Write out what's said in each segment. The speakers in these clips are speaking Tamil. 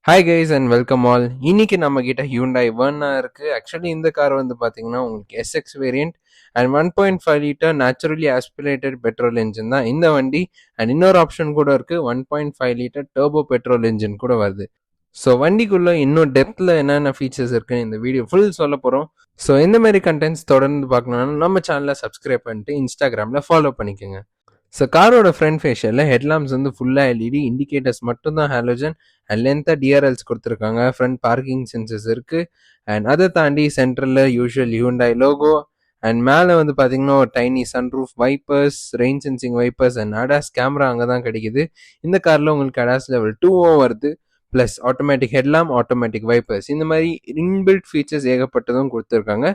Hi guys and welcome all. இன்னைக்கு நம்ம கிட்ட Hyundai Verna இருக்கு. ஆக்சுவலி இந்த கார் வந்து பாத்தீங்கன்னா உங்களுக்கு SX variant and 1.5 litre naturally aspirated petrol engine தான் இந்த வண்டி. அண்ட் இன்னொரு ஆப்ஷன் கூட இருக்கு, 1.5 லிட்டர் டர்போ பெட்ரோல் என்ஜின் கூட வருது. ஸோ வண்டிக்குள்ள இன்னும் டெப்த்ல என்னென்ன ஃபீச்சர்ஸ் இருக்குன்னு இந்த வீடியோ ஃபுல் சொல்ல போறோம். ஸோ இந்த மாதிரி கண்டென்ட்ஸ் தொடர்ந்து பார்க்கணும்னா நம்ம சேனலை சப்ஸ்கிரைப் பண்ணிட்டு இன்ஸ்டாகிராமில் ஃபாலோ பண்ணிக்கோங்க. ஸோ காரோட ஃப்ரண்ட் ஃபேஷியலில் ஹெட்லாம்ப்ஸ் வந்து ஃபுல்லாக எல்இடி, இண்டிகேட்டர்ஸ் மட்டும்தான் ஹாலோஜன் அண்ட் லென்த்தாக டிஆர்எல்ஸ் கொடுத்துருக்காங்க. ஃப்ரண்ட் பார்க்கிங் சென்சர்ஸ் இருக்குது. அண்ட் அதை தாண்டி சென்ட்ரலில் யூஷுவல் Hyundai லோகோ அண்ட் மேலே வந்து பார்த்தீங்கன்னா ஒரு tiny sunroof, vipers, rain sensing vipers and ADAS camera அங்கே தான் கிடைக்குது. இந்த காரில் உங்களுக்கு அடாஸ் லெவல் 2 வருது. Plus automatic headlamp, automatic vipers, இந்த மாதிரி இன்பில்ட் ஃபீச்சர்ஸ் ஏகப்பட்டதும் கொடுத்துருக்காங்க.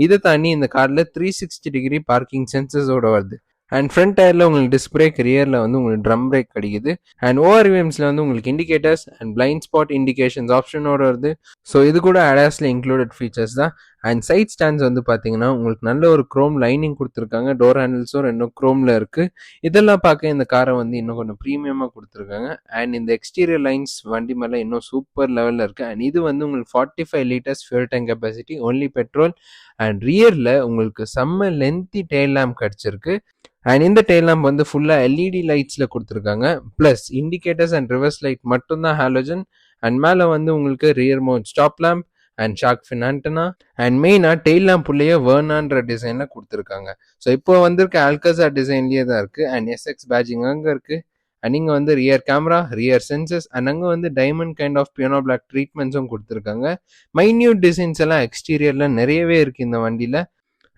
இதை தாண்டி இந்த காரில் 360 டிகிரி பார்க்கிங் சென்சர்ஸோட வருது. அண்ட் ஃப்ரண்ட் டயரில் உங்களுக்கு டிஸ்க் பிரேக், ரியரில் வந்து உங்களுக்கு ட்ரம் பிரேக் கிடைக்குது. அண்ட் ஓஆர்விஎம்ஸில் வந்து உங்களுக்கு indicators and blind spot indications ஆப்ஷனோட வருது. ஸோ இது கூட அடாஸில் இன்க்ளூடட் ஃபீச்சர்ஸ் தான். அண்ட் சைட் ஸ்டாண்ட்ஸ் வந்து பார்த்தீங்கன்னா உங்களுக்கு நல்ல ஒரு க்ரோம் லைனிங் கொடுத்துருக்காங்க. டோர் ஹேண்டில்ஸும் ரெண்டும் க்ரோமில் இருக்குது. இதெல்லாம் பார்க்க இந்த காரை வந்து இன்னும் கொஞ்சம் ப்ரீமியமாக கொடுத்துருக்காங்க. அண்ட் இந்த எக்ஸ்டீரியர் லைன்ஸ் வண்டி மேலே இன்னும் சூப்பர் லெவலில் இருக்குது. அண்ட் இது வந்து உங்களுக்கு 45 litres fuel tank capacity, only petrol. And ரியரில் உங்களுக்கு செம்ம லென்த்தி டெயில் லேம்ப் கிடச்சிருக்கு. அண்ட் இந்த டெயில் லேம்ப் வந்து ஃபுல்லாக எல்இடி லைட்ஸில் கொடுத்துருக்காங்க. Plus indicators and reverse light மட்டும்தான் ஹாலோஜன். அண்ட் மேலே வந்து உங்களுக்கு rear mount stop lamp and shark fin antenna and மெயினாக டெயில் லேம்ப் உள்ளேயே வேர்னான்ற டிசைனில் கொடுத்துருக்காங்க. ஸோ இப்போ வந்திருக்க ஆல்கசார் டிசைன்லேயே தான் இருக்குது. அண்ட் எஸ்எக்ஸ் பேஜிங் அங்கே இருக்குது. அண்ட் இங்கே வந்து rear camera, rear sensors and அங்கே வந்து diamond kind of piano black ட்ரீட்மெண்ட்ஸும் கொடுத்துருக்காங்க. மைன்யூட் டிசைன்ஸ் எல்லாம் எக்ஸ்டீரியரில் நிறையவே இருக்குது இந்த வண்டியில்.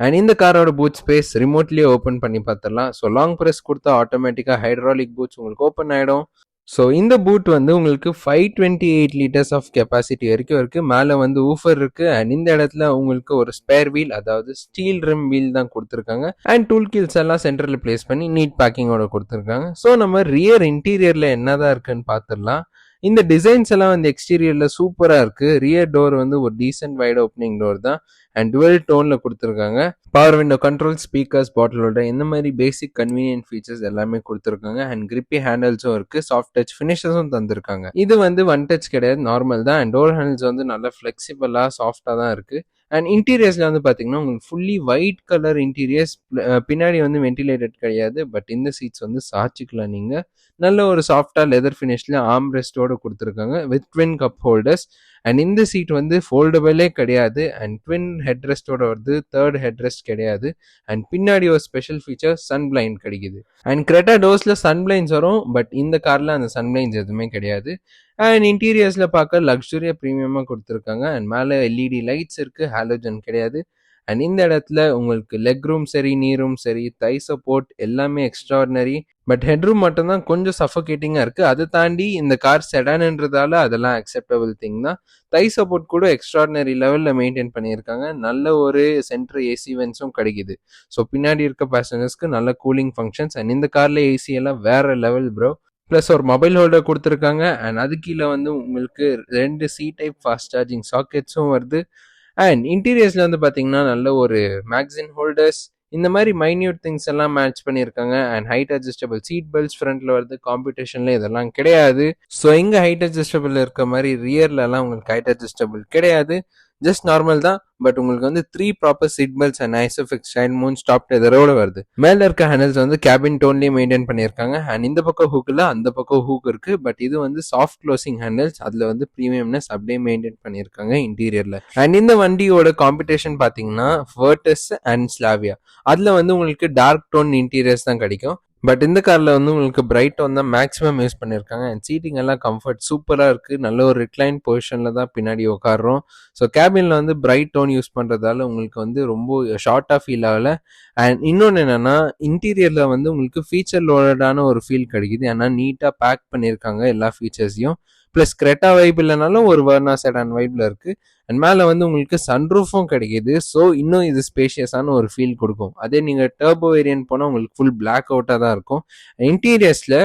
அண்ட் இந்த காரோட பூட் ஸ்பேஸ் ரிமோட்லேயே ஓப்பன் பண்ணி பார்த்துடலாம். ஸோ லாங் ப்ரெஸ் கொடுத்தா ஆட்டோமேட்டிக்காக ஹைட்ராலிக் பூட்ஸ் உங்களுக்கு ஓப்பன் ஆகிடும். ஸோ இந்த பூட் வந்து உங்களுக்கு 528 லிட்டர்ஸ் ஆஃப் கெப்பாசிட்டி வரைக்கும் இருக்குது. மேலே வந்து ஊஃபர் இருக்குது. அண்ட் இந்த இடத்துல உங்களுக்கு ஒரு ஸ்பேர் வீல், அதாவது ஸ்டீல் ரிம் வீல் தான் கொடுத்துருக்காங்க. அண்ட் டூல் கில்ஸ் எல்லாம் சென்டரில் பிளேஸ் பண்ணி நீட் பேக்கிங்கோட கொடுத்துருக்காங்க. ஸோ நம்ம ரியர் இன்டீரியரில் என்னதான் இருக்குன்னு பார்த்துடலாம். இந்த டிசைன்ஸ் எல்லாம் வந்து எக்ஸ்டீரியரில் சூப்பராக இருக்குது. ரியர் டோர் வந்து ஒரு டீசென்ட் வைட் ஓப்பனிங் டோர் தான். அண்ட் டுவெல் டோனில் கொடுத்துருக்காங்க. பவர் விண்டோ கண்ட்ரோல், ஸ்பீக்கர்ஸ், பாட்டிலோட இந்த மாதிரி பேசிக் கன்வீனியன்ட் ஃபீச்சர்ஸ் எல்லாமே கொடுத்துருக்காங்க. அண்ட் கிரிப்பி ஹேண்டில்ஸும் இருக்குது. சாஃப்ட் டச் ஃபினிஷஸும் தந்திருக்காங்க. இது வந்து ஒன் டச் கிடையாது, நார்மல் தான். அண்ட் டோர் ஹேண்டில்ஸ் வந்து நல்லா ஃப்ளெக்சிபிளாக சாஃப்டாக தான் இருக்குது. அண்ட் இன்டீரியர்ஸில் வந்து பார்த்தீங்கன்னா உங்களுக்கு ஃபுல்லி ஒயிட் கலர் இன்டீரியர்ஸ். பின்னாடி வந்து வென்டிலேட்டட் கிடையாது. பட் இந்த சீட்ஸ் வந்து சாச்சிக்கலாம் நீங்கள். நல்ல ஒரு சாஃப்டாக லெதர் ஃபினிஷில் ஆர்ம் ரெஸ்டோட கொடுத்துருக்காங்க with twin cup holders. And இந்த சீட் வந்து ஃபோல்டபிளே கிடையாது. அண்ட் ட்வின் ஹெட் ரெஸ்டோட வருது, தேர்ட் ஹெட் ரெஸ்ட் கிடையாது. அண்ட் பின்னாடி ஒரு ஸ்பெஷல் ஃபீச்சர் சன் பிளைண்ட் கிடைக்குது. அண்ட் கிரெட்டா டோர்ஸில் சன் பிளைண்ட்ஸ் வரும், பட் இந்த காரில் அந்த சன் பிளைண்ட்ஸ் எதுவுமே கிடையாது. அண்ட் இன்டீரியர்ஸில் பார்க்க லக்ஸுரியாக ப்ரீமியமாக கொடுத்துருக்காங்க. அண்ட் மேலே எல்இடி லைட்ஸ் இருக்குது, ஹாலோஜன் கிடையாது. அண்ட் இந்த இடத்துல உங்களுக்கு லெக் ரூம் சரி, நீ ரூம் சரி, தை சப்போர்ட் எல்லாமே எக்ஸ்ட்ராடினரி. பட் ஹெட்ரூம் மட்டும்தான் கொஞ்சம் சஃபோகேட்டிங்காக இருக்குது. அதை தாண்டி இந்த கார் செடான்ன்றதால அதெல்லாம் அக்செப்டபிள் திங் தான். தை சப்போர்ட் கூட எக்ஸ்ட்ராடினரி லெவலில் மெயின்டைன் பண்ணியிருக்காங்க. நல்ல ஒரு சென்ட்ரு ஏசி வென்ஸும் கிடைக்குது. ஸோ பின்னாடி இருக்க பேசஞ்சர்ஸ்க்கு நல்ல கூலிங் ஃபங்க்ஷன்ஸ். அண்ட் இந்த காரில் ஏசி எல்லாம் வேற லெவல் ப்ரோ. ப்ளஸ் ஒரு மொபைல் ஹோல்டர் கொடுத்துருக்காங்க. அண்ட் அது கீழே வந்து உங்களுக்கு 2 சி டைப் ஃபாஸ்ட் சார்ஜிங் சாக்கெட்ஸும் வருது. அண்ட் இன்டீரியர்ஸில் வந்து பார்த்தீங்கன்னா நல்ல ஒரு மேக்சின் ஹோல்டர்ஸ், இந்த மாதிரி மைன்யூட் திங்ஸ் எல்லாம் மேட்ச் பண்ணியிருக்காங்க. And height adjustable seat belts ஃப்ரண்ட்டில் வருது. காம்படிஷனில் இதெல்லாம் கிடையாது. ஸோ இங்கே ஹைட் அட்ஜஸ்டபிள் இருக்க மாதிரி ரியர்லலாம் உங்களுக்கு ஹைட் அட்ஜஸ்டபிள் கிடையாது, ஜஸ்ட் நார்மல் தான். பட் உங்களுக்கு வந்து 3 proper seat belts and Isofix child moon stop டெதரோட வருது. மேலே இருக்க ஹேண்டில்ஸ் வந்து கேபின் டோன்லேயே மெயின்டைன் பண்ணியிருக்காங்க. அண்ட் இந்த பக்கம் ஹூக் இல்லை, அந்த பக்கம் ஹூக் இருக்குது. பட் இது வந்து சாஃப்ட் க்ளோசிங் ஹேண்டில்ஸ், அதில் வந்து ப்ரீமியம்னஸ் அப்படியே மெயின்டைன் பண்ணியிருக்காங்க இன்டீரியரில். அண்ட் இந்த வண்டியோட காம்படிஷன் பார்த்தீங்கன்னா வர்டஸ் அண்ட் ஸ்லாவியா, அதில் வந்து உங்களுக்கு டார்க் டோன் இன்டீரியர்ஸ் தான் கிடைக்கும். பட் இந்த காரில் வந்து உங்களுக்கு பிரைட் டோன் தான் மேக்ஸிமம் யூஸ் பண்ணியிருக்காங்க. அண்ட் சீட்டிங் எல்லாம் கம்ஃபர்ட் சூப்பராக இருக்குது. நல்ல ஒரு ரிக்ளைன் பொசிஷனில் தான் பின்னாடி உட்காடுறோம். ஸோ கேபினில் வந்து பிரைட் டோன் யூஸ் பண்ணுறதால உங்களுக்கு வந்து ரொம்ப ஷார்ட்டாக ஃபீல் ஆகலை. அண்ட் இன்னொன்று என்னென்னா இன்டீரியரில் வந்து உங்களுக்கு ஃபீச்சர் லோடடான ஒரு ஃபீல் கிடைக்குது. ஏன்னா நீட்டாக பேக் பண்ணியிருக்காங்க எல்லா ஃபீச்சர்ஸையும். ப்ளஸ் கிரெட்டா வைப் இல்லைனாலும் ஒரு வர்னா செடான் வைப்பில் இருக்குது. அண்ட் மேலே வந்து உங்களுக்கு சன்ரூஃபும் கிடைக்கிது. ஸோ இன்னும் இது ஸ்பேஷியஸான ஒரு ஃபீல் கொடுக்கும். அதே நீங்கள் டர்போ வேரியன்ட் போனால் உங்களுக்கு ஃபுல் பிளாக் அவுட்டாக தான் இருக்கும். இன்டீரியர்ஸில்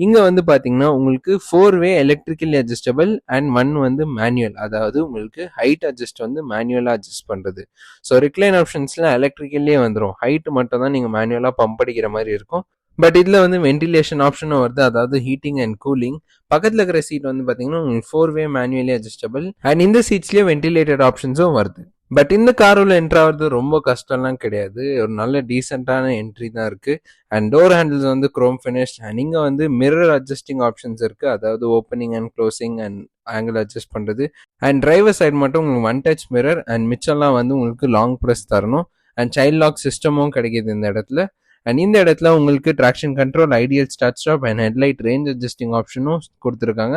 இங்கே வந்து பார்த்தீங்கன்னா உங்களுக்கு 4-வே எலக்ட்ரிக்கலி அட்ஜஸ்டபிள் அண்ட் 1 வந்து மேனுவல், அதாவது உங்களுக்கு ஹைட் அட்ஜஸ்ட் வந்து மேனுவலாக அட்ஜஸ்ட் பண்ணுறது. ஸோ ரிக்ளைன் ஆப்ஷன்ஸில் எலக்ட்ரிக்கல்லே வந்துடும். ஹைட் மட்டும் தான் நீங்கள் மேனுவலாக பம்ப் அடிக்கிற மாதிரி இருக்கும். பட் இதுல வந்து வென்டிலேஷன் ஆப்ஷனும் வருது, அதாவது ஹீட்டிங் அண்ட் கூலிங். பக்கத்துல இருக்கிற சீட் வந்து பாத்தீங்கன்னா உங்களுக்கு 4-வே மேனுவலி அட்ஜஸ்டபிள் அண்ட் இந்த சீட்ஸ்லயே வென்டிலேட்டட் ஆப்ஷன்ஸும் வருது. பட் இந்த கார் உள்ள என்ட்ரு ஆகிறது ரொம்ப கஷ்டம்லாம் கிடையாது, ஒரு நல்ல டீசென்டான என்ட்ரி தான் இருக்கு. அண்ட் டோர் ஹேண்டில்ஸ் வந்து குரோம் ஃபினிஷ் அண்ட் இங்க வந்து மிரர் அட்ஜஸ்டிங் ஆப்ஷன்ஸ் இருக்கு, அதாவது opening and closing and angle adjust பண்றது. அண்ட் டிரைவர் சைடு மட்டும் உங்களுக்கு ஒன் டச் மிரர் அண்ட் மிச்சம்லாம் வந்து உங்களுக்கு லாங் ப்ரெஸ் தரணும். அண்ட் சைல்ட் லாக் சிஸ்டமும் கிடைக்கிது இந்த இடத்துல. அண்ட் இந்த இடத்துல உங்களுக்கு traction control, ideal start stop and headlight range adjusting ஆப்ஷனும் கொடுத்துருக்காங்க.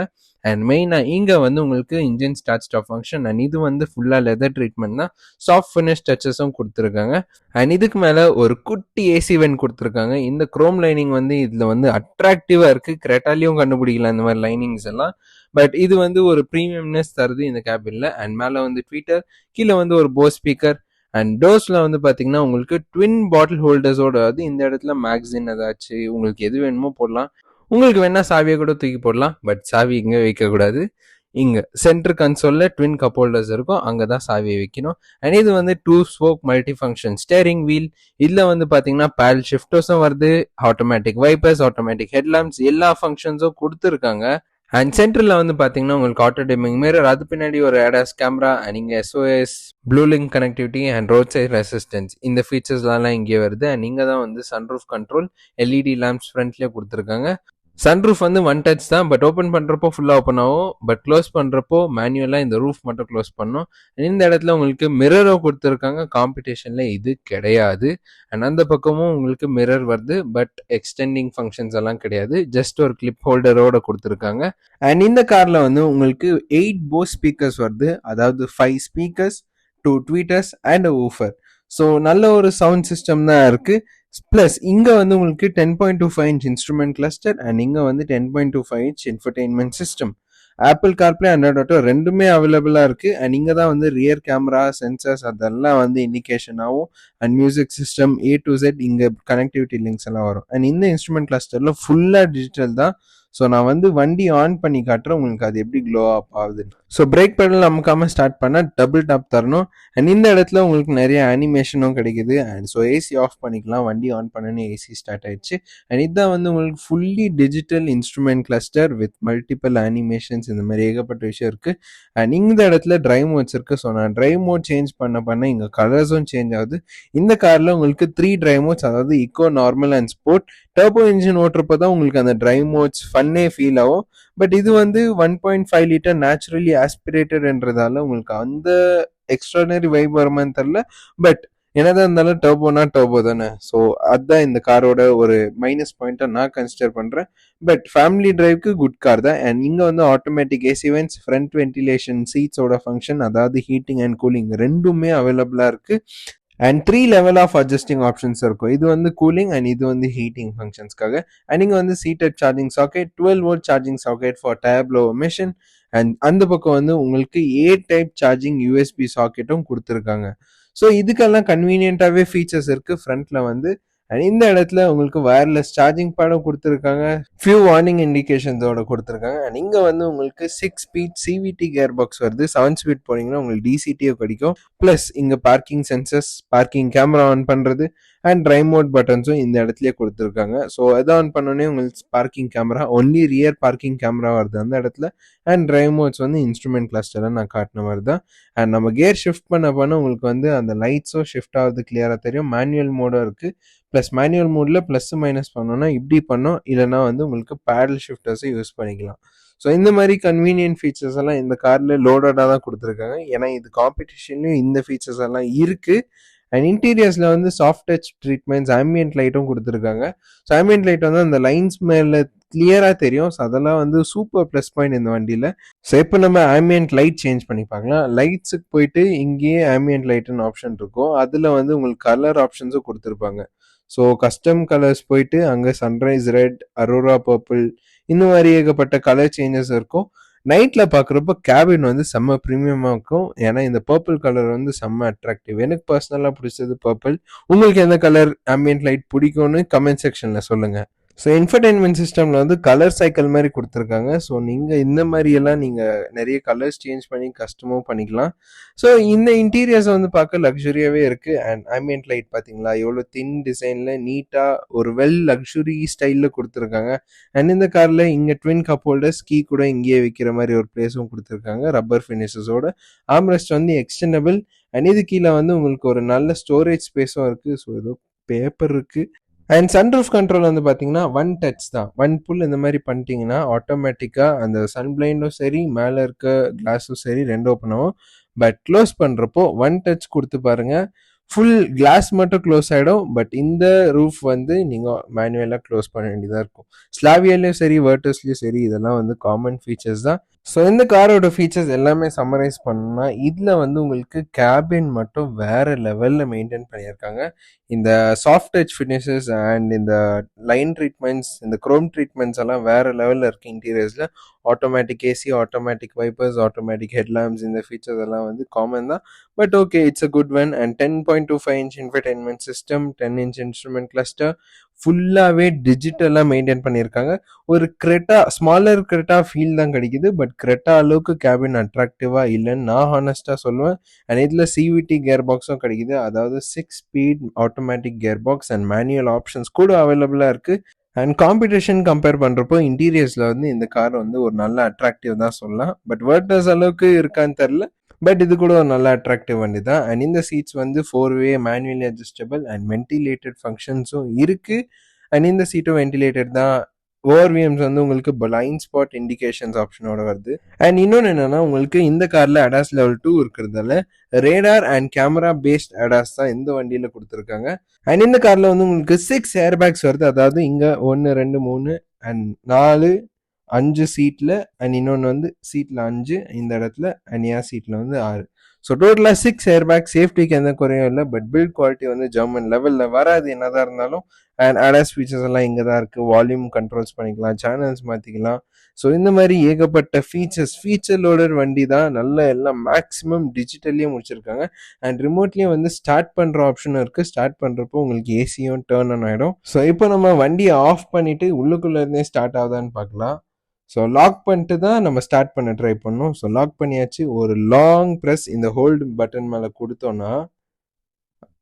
அண்ட் மெயினாக இங்கே வந்து உங்களுக்கு engine start stop function and இது வந்து ஃபுல்லாக லெதர் ட்ரீட்மெண்ட் தான், சாஃப்ட் ஃபினிஷ் டச்சஸும் கொடுத்துருக்காங்க. அண்ட் இதுக்கு மேலே ஒரு குட்டி ஏசி வென்ட் கொடுத்துருக்காங்க. இந்த குரோம் லைனிங் வந்து இதில் வந்து அட்ராக்டிவாக இருக்குது, கிரெட்டாலையும் கண்டுபிடிக்கலாம் இந்த மாதிரி லைனிங்ஸ் எல்லாம். பட் இது வந்து ஒரு ப்ரீமியம்னஸ் தருது இந்த கேபினில். அண்ட் மேலே வந்து ட்வீட்டர், கீழே வந்து ஒரு போஸ் ஸ்பீக்கர் அண்ட் டோர்ஸ்ல வந்து பாத்தீங்கன்னா உங்களுக்கு ட்வின் பாட்டில் ஹோல்டர்ஸோட வந்து இந்த இடத்துல மேக்சின் ஏதாச்சும் உங்களுக்கு எது வேணுமோ போடலாம். உங்களுக்கு வேணா சாவியை கூட தூக்கி போடலாம், பட் சாவி இங்கே வைக்கக்கூடாது. இங்கே சென்டர் கன்சோலில் ட்வின் கப் ஹோல்டர்ஸ் இருக்கும், அங்கே தான் சாவியை வைக்கணும். அண்ட் இது வந்து 2 spoke multi function steering wheel. இதில் வந்து பார்த்தீங்கன்னா பேடல் ஷிஃப்டர்ஸும் வருது, ஆட்டோமேட்டிக் வைப்பர்ஸ், ஆட்டோமேட்டிக் ஹெட்லாம்ப்ஸ், எல்லா ஃபங்க்ஷன்ஸும் கொடுத்துருக்காங்க. அண்ட் சென்டரில் வந்து பார்த்தீங்கன்னா உங்களுக்கு ஆட்டோ டிமிங் மிரர், அது பின்னாடி ஒரு ADAS கேமரா அண்ட் இங்கே SOS blue link connectivity and road side assistance, இந்த ஃபீச்சர்ஸ்லாம் இங்கே வருது. அண்ட் இங்கே தான் வந்து சன்ரூஃப் கண்ட்ரோல், LED லேம்ப்ஸ் ஃப்ரண்ட்லேயே கொடுத்துருக்காங்க. சன்ரூஃப் வந்து ஒன் டச் தான், பட் ஓப்பன் பண்ணுறப்போ ஃபுல்லாக ஓப்பன் ஆகும், பட் க்ளோஸ் பண்ணுறப்போ மேனுவலாக இந்த ரூஃப் மட்டும் க்ளோஸ் பண்ணும். இந்த இடத்துல உங்களுக்கு மிரரோ கொடுத்துருக்காங்க, காம்படிஷனில் இது கிடையாது. அண்ட் அந்த பக்கமும் உங்களுக்கு மிரர் வருது, பட் எக்ஸ்டெண்டிங் ஃபங்க்ஷன்ஸ் எல்லாம் கிடையாது, ஜஸ்ட் ஒரு கிளிப் ஹோல்டரோட கொடுத்துருக்காங்க. அண்ட் இந்த காரில் வந்து உங்களுக்கு 8 போஸ் ஸ்பீக்கர்ஸ் வருது, அதாவது 5 speakers, 2 tweeters and woofer. So நல்ல ஒரு சவுண்ட் சிஸ்டம் தான் இருக்குது. ப்ளஸ் இங்கே வந்து உங்களுக்கு 10.25 இன்ச் இன்ஸ்ட்ருமெண்ட் கிளஸ்டர் அண்ட் இங்கே வந்து 10.25 inch infotainment system. Apple CarPlay, Android auto ரெண்டுமே அவைலபிளாக இருக்குது. அண்ட் இங்கே தான் வந்து ரியர் கேமரா, சென்சர்ஸ் அதெல்லாம் வந்து இண்டிகேஷனாகவும் and music system A to Z இங்கே கனெக்டிவிட்டி லிங்க்ஸ் எல்லாம் வரும். அண்ட் இந்த இன்ஸ்ட்ருமெண்ட் கிளஸ்டரில் ஃபுல்லாக டிஜிட்டல் தான். ஸோ நான் வந்து வண்டி ஆன் பண்ணி காட்டுறேன் உங்களுக்கு அது எப்படி க்ளோ அப் ஆகுதுன்னு. ஸோ பிரேக் பெடல் அமுக்காமல் ஸ்டார்ட் பண்ணால் டபுள் டாப் தரணும். அண்ட் இந்த இடத்துல உங்களுக்கு நிறைய அனிமேஷனும் கிடைக்குது. அண்ட் ஸோ ஏசி ஆஃப் பண்ணிக்கலாம், வண்டி ஆன் பண்ணனே ஏசி ஸ்டார்ட் ஆயிடுச்சு. அண்ட் இதுதான் வந்து உங்களுக்கு fully digital instrument cluster with multiple animations, இந்த மாதிரி ஏகப்பட்ட விஷயம் இருக்குது. அண்ட் இந்த இடத்துல ட்ரைவ் மோட்ஸ் இருக்குது. ஸோ நான் ட்ரைவ் மோட் சேஞ்ச் பண்ண இங்கே கலர்ஸும் சேஞ்ச் ஆகுது. இந்த காரில் உங்களுக்கு 3 ட்ரைவ் மோட்ஸ், அதாவது eco, normal and sport. Turbo engine ஓட்டுறப்போ தான் உங்களுக்கு அந்த ட்ரைவ் மோட்ஸ் ஃபன்னே ஃபீல் ஆகும். பட் இது வந்து 1.5 லிட்டர் நேச்சுரலி ஆஸ்பிரேட்டட்ன்றதால உங்களுக்கு அந்த எக்ஸ்ட்ரானரி வைப் வருமானு தெரில. பட் என்னதான் இருந்தாலும் டர்போனா டர்போ தானே. ஸோ அதுதான் இந்த காரோட ஒரு மைனஸ் பாயிண்ட்டாக நான் கன்சிடர் பண்ணுறேன். பட் ஃபேமிலி டிரைவ்க்கு குட் கார் தான். அண்ட் இங்கே வந்து automatic AC vents, front ventilation, சீட்ஸோட ஃபங்க்ஷன், அதாவது ஹீட்டிங் அண்ட் கூலிங் ரெண்டுமே அவைலபிளாக இருக்குது. And 3 level of adjusting options இருக்கும். இது வந்து கூலிங் அண்ட் இது வந்து ஹீட்டிங் ஃபங்க்ஷன்ஸ்க்காக. அண்ட் இங்கே வந்து seated charging socket, 12 volt charging socket for டேப்லோ மிஷின். அண்ட் அந்த பக்கம் வந்து உங்களுக்கு A டைப் சார்ஜிங் USB சாக்கெட்டும் கொடுத்துருக்காங்க. ஸோ இதுக்கெல்லாம் கன்வீனியன்ட்டாகவே ஃபீச்சர்ஸ் இருக்குது ஃப்ரண்ட்டில் வந்து. அண்ட் இந்த இடத்துல உங்களுக்கு வயர்லெஸ் சார்ஜிங் பேடும் கொடுத்துருக்காங்க, ஃபியூ வார்னிங் இண்டிகேஷன்ஸோட கொடுத்துருக்காங்க. அண்ட் இங்கே வந்து உங்களுக்கு 6 ஸ்பீட் CVT கியர் பாக்ஸ் வருது. 7 ஸ்பீட் போனீங்கன்னா உங்களுக்கு DCTயோ கிடைக்கும். ப்ளஸ் இங்கே parking sensors, parking camera on பண்ணுறது அண்ட் ட்ரைவ் மோட் பட்டன்ஸும் இந்த இடத்துலயே கொடுத்துருக்காங்க. ஸோ எதை ஆன் பண்ணோடனே உங்களுக்கு parking camera, only rear parking camera வருது அந்த இடத்துல. அண்ட் ட்ரைவ் மோட்ஸ் வந்து இன்ஸ்ட்ருமெண்ட் கிளஸ்டரில் நான் காட்டின மாதிரி தான். அண்ட் நம்ம கியர் ஷிஃப்ட் பண்ண உங்களுக்கு வந்து அந்த லைட்ஸும் ஷிஃப்ட் ஆகுது கிளியராக தெரியும். மேனுவல் மோடும் இருக்குது. ப்ளஸ் மேனுவல் மோடில் ப்ளஸ் மைனஸ் பண்ணோன்னா இப்படி பண்ணோம், இல்லைனா வந்து உங்களுக்கு பேடல் ஷிஃப்டர்ஸை யூஸ் பண்ணிக்கலாம். ஸோ இந்த மாதிரி கன்வீனியன்ட் ஃபீச்சர்ஸ் எல்லாம் இந்த காரில் லோடடாக தான் கொடுத்துருக்காங்க. ஏன்னா இது காம்படிஷன்லையும் இந்த ஃபீச்சர்ஸ் எல்லாம் இருக்குது. அண்ட் இன்டீரியர்ஸில் வந்து சாஃப்ட் டச் ட்ரீட்மெண்ட்ஸ், ஆம்பியன்ட் லைட்டும் கொடுத்துருக்காங்க. ஸோ ஆம்பியன்ட் லைட் வந்து அந்த லைன்ஸ் மேலே கிளியராக தெரியும். ஸோ அதெல்லாம் வந்து சூப்பர் ப்ளஸ் பாயிண்ட் இந்த வண்டியில். ஸோ இப்போ நம்ம ஆம்பியன்ட் லைட் சேஞ்ச் பண்ணி பார்க்கலாம். லைட்ஸுக்கு போயிட்டு இங்கேயே ஆம்பியன்ட் லைட்டுன்னு ஆப்ஷன் இருக்கும். அதில் வந்து உங்களுக்கு கலர் ஆப்ஷன்ஸும் கொடுத்துருப்பாங்க. ஸோ கஸ்டம் கலர்ஸ் போயிட்டு அங்கே சன்ரைஸ் ரெட், அரோரா பர்பிள், இந்த மாதிரி ஏகப்பட்ட கலர் சேஞ்சஸ் இருக்கும். நைட்டில் பார்க்குறப்ப கேபின் வந்து செம்ம ப்ரீமியமாக இருக்கும். ஏன்னா இந்த பர்பிள் கலர் வந்து செம்ம அட்ராக்டிவ். எனக்கு பர்சனலாக பிடிச்சது பர்பிள். உங்களுக்கு எந்த கலர் ஆம்பியன்ட் லைட் பிடிக்கும்னு கமெண்ட் செக்ஷனில் சொல்லுங்கள். ஸோ இன்ஃபர்டெயின்மெண்ட் சிஸ்டமில் வந்து கலர் சைக்கிள் மாதிரி கொடுத்துருக்காங்க. ஸோ நீங்கள் இந்த மாதிரியெல்லாம் நீங்கள் நிறைய கலர்ஸ் சேஞ்ச் பண்ணி கஸ்டமும் பண்ணிக்கலாம். ஸோ இந்த இன்டீரியர்ஸ் வந்து பார்க்க லக்ஸுரியாகவே இருக்குது. அண்ட் ஆம்பியன்ட் லைட் பார்த்தீங்களா எவ்வளோ தின் டிசைனில் நீட்டாக ஒரு வெல் லக்ஸுரி ஸ்டைலில் கொடுத்துருக்காங்க. அண்ட் இந்த காரில் இங்கே ட்வின் கப் ஹோல்டர்ஸ் கீ கூட இங்கேயே வைக்கிற மாதிரி ஒரு பிளேஸும் கொடுத்துருக்காங்க. ரப்பர் ஃபினிஷஸோட ஆம்ரெஸ்ட் வந்து எக்ஸ்டெண்டபிள். அண்ட் இது கீழே வந்து உங்களுக்கு ஒரு நல்ல ஸ்டோரேஜ் ஸ்பேஸும் இருக்குது. ஸோ ஏதோ பேப்பர் இருக்குது. அண்ட் சன்ரூஃப் கண்ட்ரோல் வந்து பார்த்தீங்கன்னா ஒன் டச் தான். ஒன் புல் இந்த மாதிரி பண்ணிட்டீங்கன்னா ஆட்டோமேட்டிக்காக அந்த சன் பிளைண்டும் சரி மேலே இருக்க கிளாஸும் சரி ரெண்டு ஓப்பன் ஆகும். பட் க்ளோஸ் பண்ணுறப்போ ஒன் டச் கொடுத்து பாருங்கள், ஃபுல் கிளாஸ் மட்டும் க்ளோஸ் ஆகிடும். பட் இந்த ரூஃப் வந்து நீங்கள் மேனுவலாக க்ளோஸ் பண்ண வேண்டியதாக இருக்கும். ஸ்லாவியாலையும் சரி வேர்டஸ்லையும் சரி இதெல்லாம் வந்து காமன் ஃபீச்சர்ஸ் தான். ஸோ இந்த காரோட ஃபீச்சர்ஸ் எல்லாமே சம்மரைஸ் பண்ணணும்னா இதில் வந்து உங்களுக்கு கேபின் மட்டும் வேறு லெவலில் மெயின்டைன் பண்ணியிருக்காங்க. இந்த சாஃப்ட் டச் ஃபினிஷஸ் அண்ட் இந்த லைன் ட்ரீட்மெண்ட்ஸ், இந்த க்ரோம் ட்ரீட்மெண்ட்ஸ் எல்லாம் வேறு லெவலில் இருக்குது இன்டீரியர்ஸில். Automatic AC, automatic wipers, automatic headlamps, இந்த ஃபீச்சர்ஸ் எல்லாம் வந்து காமன் தான். But okay, it's a good one. And 10.25 inch infotainment system, 10 inch instrument cluster, ஃபுல்லாகவே டிஜிட்டலாக மெயின்டைன் பண்ணியிருக்காங்க. ஒரு கிரெட்டா, ஸ்மாலர் கிரெட்டா ஃபீல் தான் கிடைக்குது. பட் கிரெட்டா அளவுக்கு கேபின் அட்ராக்டிவாக இல்லைன்னு நான் ஹானஸ்ட்டாக சொல்லுவேன். அண்ட் இதில் சிவிடி கியர் பாக்ஸும் கிடைக்குது. அதாவது 6 speed automatic gear box and manual options கூட அவைலபிளாக இருக்குது. அண்ட் காம்படிஷன் கம்பேர் பண்ணுறப்போ இன்டீரியர்ஸில் வந்து இந்த கார் வந்து ஒரு நல்ல அட்ராக்டிவ் தான் சொல்லலாம். பட் வேர்டஸ் அளவுக்கு இருக்கான்னு தெரில. பட் இது கூட ஒரு நல்ல அட்ராக்டிவ் வண்டி தான். அண்ட் இந்த சீட்ஸ் வந்து 4-way manually adjustable and ventilated ஃபங்க்ஷன்ஸும் இருக்குது. அண்ட் இந்த சீட்டும் வென்டிலேட்டட் தான். ஓஆர்விஎம்ஸ் வந்து உங்களுக்கு பிளைண்ட் ஸ்பாட் இண்டிகேஷன்ஸ் ஆப்ஷனோட வருது. அண்ட் இன்னொன்று என்னன்னா, உங்களுக்கு இந்த காரில் அடாஸ் லெவல் 2 இருக்கிறதால radar and camera based ADAS தான் இந்த வண்டியில் கொடுத்துருக்காங்க. அண்ட் இந்த காரில் வந்து உங்களுக்கு 6 ஏர் பேக்ஸ் வருது. அதாவது இங்கே 1 2 3 அண்ட் 4 5 சீட்டில், அண்ட் இன்னொன்று வந்து சீட்டில் 5 இந்த இடத்துல, அண்ட் ஏன் சீட்டில் வந்து 6. ஸோ டோட்டலாக 6 ஏர் பேக். சேஃப்டிக்கு எந்த குறையும் இல்லை. பட் பில்ட் குவாலிட்டி வந்து ஜெர்மன் லெவலில் வராது என்னதான் இருந்தாலும். அண்ட் அடாஸ் ஃபீச்சர்ஸ் எல்லாம் இங்கே தான் இருக்குது. வால்யூம் கண்ட்ரோல்ஸ் பண்ணிக்கலாம், சேனல்ஸ் மாற்றிக்கலாம். ஸோ இந்த மாதிரி ஏகப்பட்ட ஃபீச்சர் லோடர் வண்டி தான். நல்ல எல்லாம் மேக்ஸிமம் டிஜிட்டல்லையும் முடிச்சிருக்காங்க. அண்ட் ரிமோட்லேயும் வந்து ஸ்டார்ட் பண்ணுற ஆப்ஷனும் இருக்குது. ஸ்டார்ட் பண்ணுறப்போ உங்களுக்கு ஏசியும் டேர்ன் ஆன் ஆகிடும். ஸோ இப்போ நம்ம வண்டியை ஆஃப் பண்ணிவிட்டு உள்ளுக்குள்ளே இருந்தே ஸ்டார்ட் ஆகுதான்னு பார்க்கலாம். ஸோ லாக் பண்ணிட்டு தான் நம்ம ஸ்டார்ட் பண்ண ட்ரை பண்ணோம். ஸோ லாக் பண்ணியாச்சு. ஒரு லாங் ப்ரெஸ் இந்த ஹோல்டு பட்டன் மேலே கொடுத்தோன்னா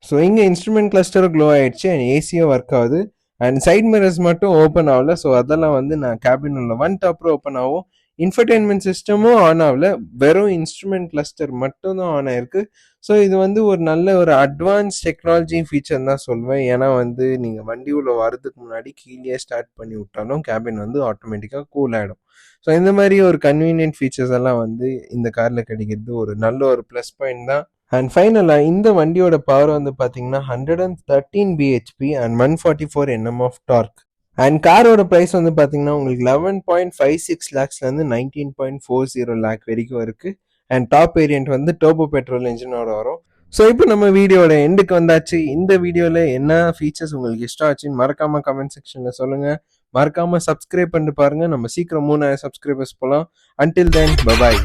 ஸோ இங்கே இன்ஸ்ட்ருமெண்ட் கிளஸ்டரும் க்ளோ ஆகிடுச்சு அண்ட் ஏசியும் ஒர்க் ஆகுது. அண்ட் சைட் மிரர்ஸ் மட்டும் ஓப்பன் ஆகல. ஸோ அதெல்லாம் வந்து நான் கேபின் உள்ள ஒன் டாப்பரும் ஓப்பன் ஆகும். இன்ஃபர்டெயின்மெண்ட் சிஸ்டமும் ஆன் ஆகல, வெறும் இன்ஸ்ட்ருமெண்ட் கிளஸ்டர் மட்டும் தான் ஆன் ஆயிருக்கு. ஸோ இது வந்து ஒரு நல்ல ஒரு அட்வான்ஸ் டெக்னாலஜி ஃபீச்சர் தான் சொல்லுவேன். ஏன்னா வந்து நீங்கள் வண்டி உள்ள வரதுக்கு முன்னாடி கீழே ஸ்டார்ட் பண்ணி விட்டாலும் கேபின் வந்து ஆட்டோமேட்டிக்காக கூல் ஆகிடும். ஸோ இந்த மாதிரி ஒரு கன்வீனியன்ட் ஃபீச்சர்ஸ் எல்லாம் வந்து இந்த காரில் கிடைக்கிறது ஒரு நல்ல ஒரு ப்ளஸ் பாயிண்ட் தான். அண்ட் ஃபைனலாக இந்த வண்டியோட பவர் வந்து பார்த்தீங்கன்னா 113 BHP and 144 Nm of torque. And காரோட ப்ரைஸ் வந்து பார்த்தீங்கன்னா உங்களுக்கு 11.56 lakhsலேருந்து 19.40 lakh வரைக்கும் இருக்குது. அண்ட் டாப் வேரியன்ட் வந்து டர்போ பெட்ரோல் இன்ஜினோட வரும். ஸோ இப்போ நம்ம வீடியோட எண்டுக்கு வந்தாச்சு. இந்த வீடியோவில் என்ன ஃபீச்சர்ஸ் உங்களுக்கு இஷ்டம் ஆச்சுன்னு மறக்காமல் கமெண்ட் செக்ஷனில் சொல்லுங்கள். மறக்காமல் சப்ஸ்கிரைப் பண்ணிட்டு பாருங்கள். நம்ம சீக்கிரம் 3000 சப்ஸ்கிரைபர்ஸ் போகலாம். Until then by.